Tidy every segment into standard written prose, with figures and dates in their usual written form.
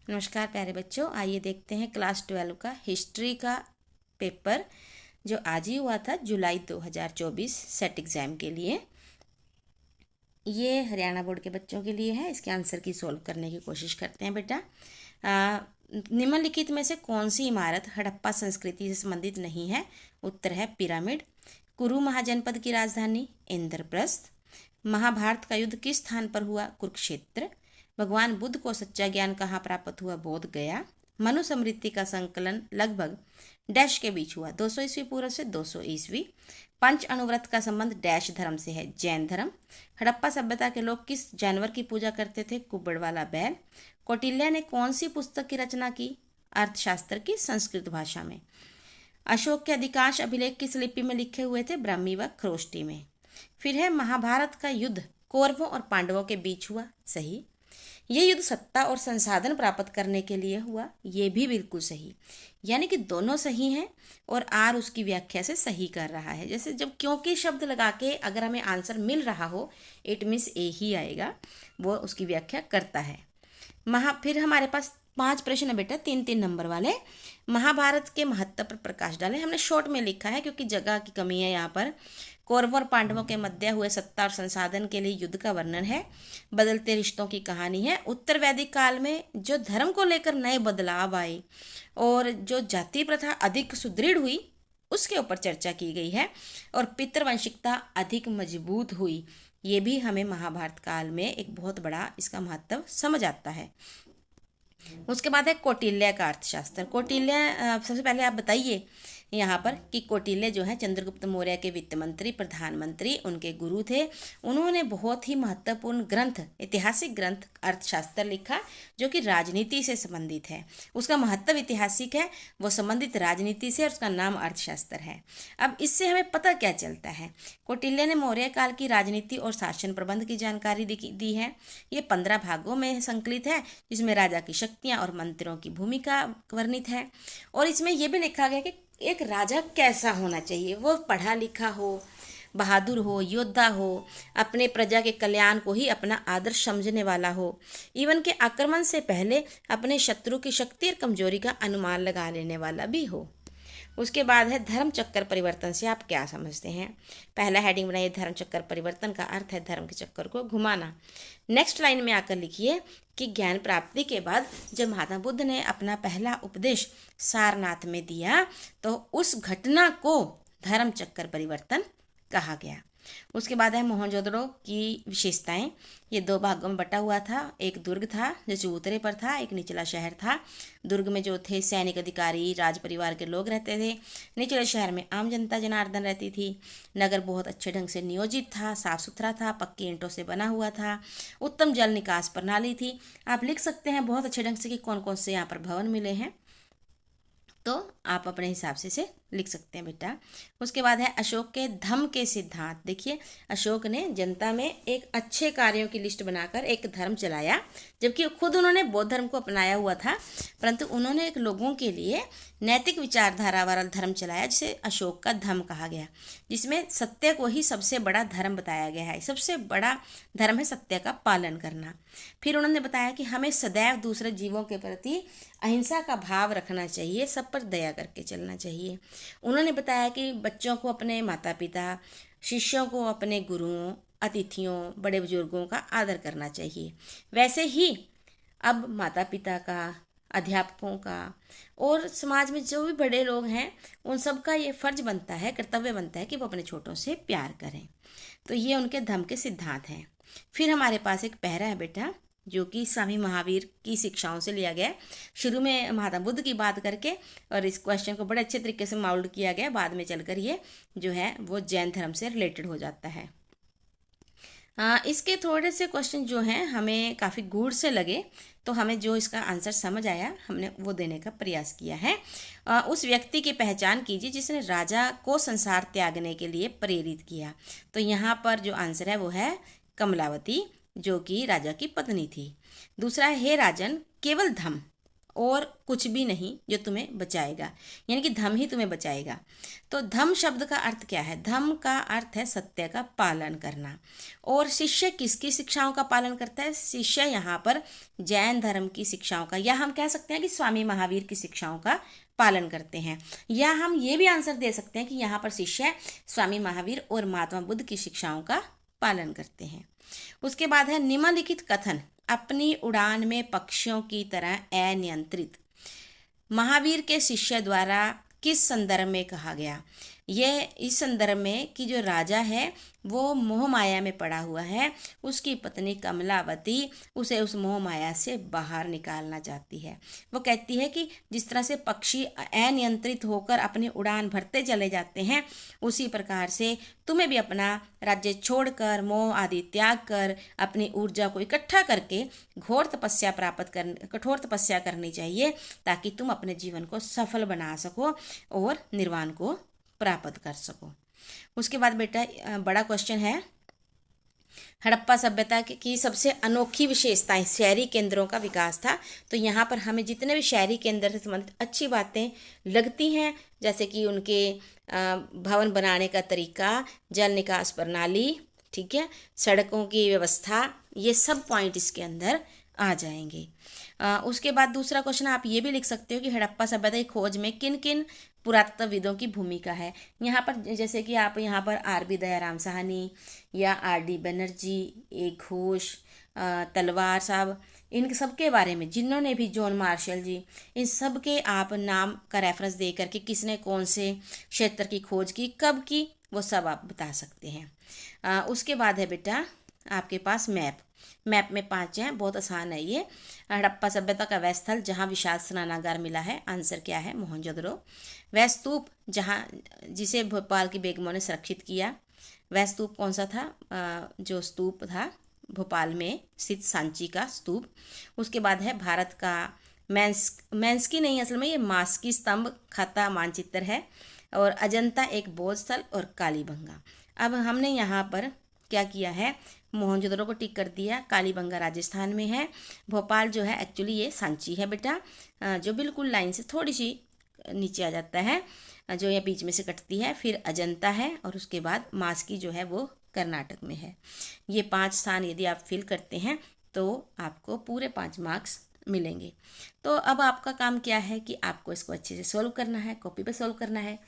नमस्कार प्यारे बच्चों, आइए देखते हैं क्लास 12 का हिस्ट्री का पेपर जो आज ही हुआ था जुलाई 2024 सेट एग्ज़ाम के लिए। ये हरियाणा बोर्ड के बच्चों के लिए है। इसके आंसर की सॉल्व करने की कोशिश करते हैं बेटा। निम्नलिखित में से कौन सी इमारत हड़प्पा संस्कृति से संबंधित नहीं है? उत्तर है पिरामिड। कुरु महाजनपद की राजधानी इंद्रप्रस्थ। महाभारत का युद्ध किस स्थान पर हुआ? कुरुक्षेत्र। भगवान बुद्ध को सच्चा ज्ञान कहाँ प्राप्त हुआ? बोध गया। मनुस्मृति का संकलन लगभग डैश के बीच हुआ? 200 ईस्वी पूर्व से 200 ईस्वी। पंच अनुव्रत का संबंध डैश धर्म से है? जैन धर्म। हड़प्पा सभ्यता के लोग किस जानवर की पूजा करते थे? कुब्बड़ वाला बैल। कौटिल्य ने कौन सी पुस्तक की रचना की? अर्थशास्त्र की, संस्कृत भाषा में। अशोक के अधिकांश अभिलेख किस लिपि में लिखे हुए थे? ब्राह्मी व खरोष्टी में। फिर है महाभारत का युद्ध कौरवों और पांडवों के बीच हुआ? सही। ये युद्ध सत्ता और संसाधन प्राप्त करने के लिए हुआ? ये भी बिल्कुल सही। यानी कि दोनों सही हैं और आर उसकी व्याख्या से सही कर रहा है। जैसे जब क्योंकि शब्द लगा के अगर हमें आंसर मिल रहा हो, इट मीन्स ए ही आएगा, वो उसकी व्याख्या करता है। फिर हमारे पास 5 प्रश्न है बेटा, 3-3 नंबर वाले। महाभारत के महत्व पर प्रकाश डालें। हमने शॉर्ट में लिखा है क्योंकि जगह की कमी है यहाँ पर। कौरवों और पांडवों के मध्य हुए सत्ता और संसाधन के लिए युद्ध का वर्णन है। बदलते रिश्तों की कहानी है। उत्तर वैदिक काल में जो धर्म को लेकर नए बदलाव आए और जो जाति प्रथा अधिक सुदृढ़ हुई उसके ऊपर चर्चा की गई है। और पितृवंशिकता अधिक मजबूत हुई। ये भी हमें महाभारत काल में एक बहुत बड़ा इसका महत्व समझ आता है। उसके बाद है कौटिल्य का अर्थशास्त्र। कौटिल्य, सबसे पहले आप बताइए यहाँ पर कि कौटिल्य जो है चंद्रगुप्त मौर्य के वित्त मंत्री, प्रधानमंत्री, उनके गुरु थे। उन्होंने बहुत ही महत्वपूर्ण ग्रंथ, ऐतिहासिक ग्रंथ अर्थशास्त्र लिखा जो कि राजनीति से संबंधित है। उसका महत्व ऐतिहासिक है, वो संबंधित राजनीति से, और उसका नाम अर्थशास्त्र है। अब इससे हमें पता क्या चलता है? कौटिल्य ने मौर्य काल की राजनीति और शासन प्रबंध की जानकारी दी है। ये 15 भागों में संकलित है, जिसमें राजा की शक्तियाँ और मंत्रियों की भूमिका वर्णित है। और इसमें यह भी लिखा गया कि एक राजा कैसा होना चाहिए। वो पढ़ा लिखा हो, बहादुर हो, योद्धा हो, अपने प्रजा के कल्याण को ही अपना आदर्श समझने वाला हो, इवन के आक्रमण से पहले अपने शत्रु की शक्ति और कमजोरी का अनुमान लगा लेने वाला भी हो। उसके बाद है धर्म चक्कर परिवर्तन से आप क्या समझते हैं? पहला हेडिंग बनाइए, धर्म चक्कर परिवर्तन का अर्थ है धर्म के चक्कर को घुमाना। नेक्स्ट लाइन में आकर लिखिए कि ज्ञान प्राप्ति के बाद जब महात्मा बुद्ध ने अपना पहला उपदेश सारनाथ में दिया तो उस घटना को धर्म चक्कर परिवर्तन कहा गया। उसके बाद है मोहनजोदड़ो की विशेषताएं। ये 2 भागों में बटा हुआ था। एक दुर्ग था जो चबूतरे पर था, एक निचला शहर था। दुर्ग में जो थे सैनिक अधिकारी, राज परिवार के लोग रहते थे। निचले शहर में आम जनता जनार्दन रहती थी। नगर बहुत अच्छे ढंग से नियोजित था, साफ सुथरा था, पक्की ईंटों से बना हुआ था। उत्तम जल निकास प्रणाली थी। आप लिख सकते हैं बहुत अच्छे ढंग से कि कौन कौन से यहाँ पर भवन मिले हैं, तो आप अपने हिसाब से लिख सकते हैं बेटा। उसके बाद है अशोक के धम्म के सिद्धांत। देखिए, अशोक ने जनता में एक अच्छे कार्यों की लिस्ट बनाकर एक धर्म चलाया, जबकि खुद उन्होंने बौद्ध धर्म को अपनाया हुआ था, परंतु उन्होंने एक लोगों के लिए नैतिक विचारधारा वाला धर्म चलाया जिसे अशोक का धम्म कहा गया, जिसमें सत्य को ही सबसे बड़ा धर्म बताया गया है। सबसे बड़ा धर्म है सत्य का पालन करना। फिर उन्होंने बताया कि हमें सदैव दूसरे जीवों के प्रति अहिंसा का भाव रखना चाहिए, सब पर दया करके चलना चाहिए। उन्होंने बताया कि बच्चों को अपने माता पिता, शिष्यों को अपने गुरुओं, अतिथियों, बड़े बुजुर्गों का आदर करना चाहिए। वैसे ही अब माता पिता का, अध्यापकों का और समाज में जो भी बड़े लोग हैं उन सब का ये फर्ज बनता है, कर्तव्य बनता है कि वो अपने छोटों से प्यार करें। तो ये उनके धम्म के सिद्धांत हैं। फिर हमारे पास एक पहरा है बेटा जो कि स्वामी महावीर की शिक्षाओं से लिया गया है। शुरू में महात्मा बुद्ध की बात करके और इस क्वेश्चन को बड़े अच्छे तरीके से माउल्ड किया गया, बाद में चलकर ये जो है वो जैन धर्म से रिलेटेड हो जाता है। इसके थोड़े से क्वेश्चन जो हैं हमें काफ़ी गूढ़ से लगे, तो हमें जो इसका आंसर समझ आया हमने वो देने का प्रयास किया है। उस व्यक्ति की पहचान कीजिए जिसने राजा को संसार त्यागने के लिए प्रेरित किया। तो यहाँ पर जो आंसर है वो है कमलावती, जो कि राजा की पत्नी थी। दूसरा है हे राजन, केवल धम्म और कुछ भी नहीं जो तुम्हें बचाएगा, यानी कि धम ही तुम्हें बचाएगा। तो धम शब्द का अर्थ क्या है? धम का अर्थ है सत्य का पालन करना। और शिष्य किसकी शिक्षाओं का पालन करता है? शिष्य यहाँ पर जैन धर्म की शिक्षाओं का, या हम कह सकते हैं कि स्वामी महावीर की शिक्षाओं का पालन करते हैं। या हम ये भी आंसर दे सकते हैं कि यहाँ पर शिष्य स्वामी महावीर और महात्मा बुद्ध की शिक्षाओं का पालन करते हैं। उसके बाद है निम्नलिखित कथन अपनी उड़ान में पक्षियों की तरह अनियंत्रित महावीर के शिष्य द्वारा किस संदर्भ में कहा गया? यह इस संदर्भ में कि जो राजा है वो मोह माया में पड़ा हुआ है, उसकी पत्नी कमलावती उसे उस मोह माया से बाहर निकालना चाहती है। वो कहती है कि जिस तरह से पक्षी अनियंत्रित होकर अपनी उड़ान भरते चले जाते हैं, उसी प्रकार से तुम्हें भी अपना राज्य छोड़कर, मोह आदि त्याग कर, अपनी ऊर्जा को इकट्ठा करके घोर तपस्या कठोर तपस्या करनी चाहिए, ताकि तुम अपने जीवन को सफल बना सको और निर्वाण को प्राप्त कर सको। उसके बाद बेटा बड़ा क्वेश्चन है, हड़प्पा सभ्यता की सबसे अनोखी विशेषताएं शहरी केंद्रों का विकास था। तो यहाँ पर हमें जितने भी शहरी केंद्र से संबंधित अच्छी बातें लगती हैं, जैसे कि उनके भवन बनाने का तरीका, जल निकास प्रणाली, ठीक है, सड़कों की व्यवस्था, ये सब पॉइंट इसके अंदर आ जाएंगे। उसके बाद दूसरा क्वेश्चन आप ये भी लिख सकते हो कि हड़प्पा सभ्यता की खोज में किन किन पुरातत्वविदों की भूमिका है। यहाँ पर जैसे कि आप यहाँ पर आर.बी. दयाराम साहनी या आर.डी. बनर्जी, ए घोष, तलवार साहब, इन सब के बारे में, जिन्होंने भी, जॉन मार्शल जी, इन सब के आप नाम का रेफरेंस दे करके किसने कौन से क्षेत्र की खोज की, कब की, वो सब आप बता सकते हैं। उसके बाद है बेटा आपके पास मैप में 5 हैं, बहुत आसान है ये। हड़प्पा सभ्यता का वह स्थल जहाँ विशाल स्नानागार मिला है, आंसर क्या है? मोहनजोदड़ो। वह स्तूप जिसे भोपाल की बेगमों ने संरक्षित किया, वह स्तूप कौन सा था? जो स्तूप था भोपाल में स्थित सांची का स्तूप। उसके बाद है भारत का मैंस्की नहीं, असल में ये मास्की स्तंभ खाता मानचित्र है, और अजंता एक बौद्ध स्थल, और कालीबंगा। अब हमने यहाँ पर क्या किया है? मोहनजोदड़ो को टिक कर दिया। कालीबंगा राजस्थान में है, भोपाल जो है एक्चुअली ये सांची है बेटा, जो बिल्कुल लाइन से थोड़ी सी नीचे आ जाता है, जो ये बीच में से कटती है। फिर अजंता है, और उसके बाद मास्की जो है वो कर्नाटक में है। ये 5 स्थान यदि आप फिल करते हैं तो आपको पूरे 5 मार्क्स मिलेंगे। तो अब आपका काम क्या है कि आपको इसको अच्छे से सॉल्व करना है, कॉपी पे सॉल्व करना है।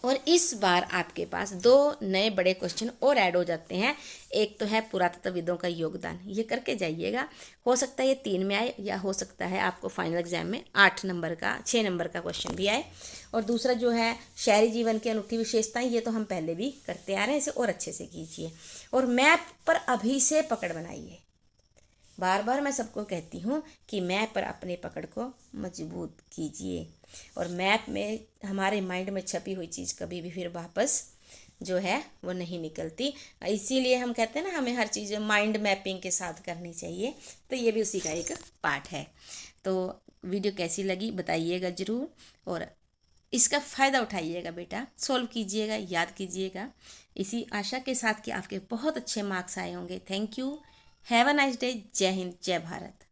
और इस बार आपके पास 2 नए बड़े क्वेश्चन और ऐड हो जाते हैं। एक तो है पुरातत्वविदों का योगदान, ये करके जाइएगा, हो सकता है ये 3 में आए, या हो सकता है आपको फाइनल एग्जाम में 6 नंबर का क्वेश्चन भी आए। और दूसरा जो है शहरी जीवन की अनूठी विशेषताएं, ये तो हम पहले भी करते आ रहे हैं, इसे और अच्छे से कीजिए। और मैप पर अभी से पकड़ बनाइए। बार बार मैं सबको कहती हूँ कि मैप पर अपने पकड़ को मजबूत कीजिए, और मैप में हमारे माइंड में छपी हुई चीज़ कभी भी फिर वापस जो है वो नहीं निकलती। इसीलिए हम कहते हैं ना, हमें हर चीज़ माइंड मैपिंग के साथ करनी चाहिए, तो ये भी उसी का एक पार्ट है। तो वीडियो कैसी लगी बताइएगा ज़रूर, और इसका फ़ायदा उठाइएगा बेटा, सॉल्व कीजिएगा, याद कीजिएगा, इसी आशा के साथ कि आपके बहुत अच्छे मार्क्स आए होंगे। Thank you, have a nice day. जय हिंद, जय भारत।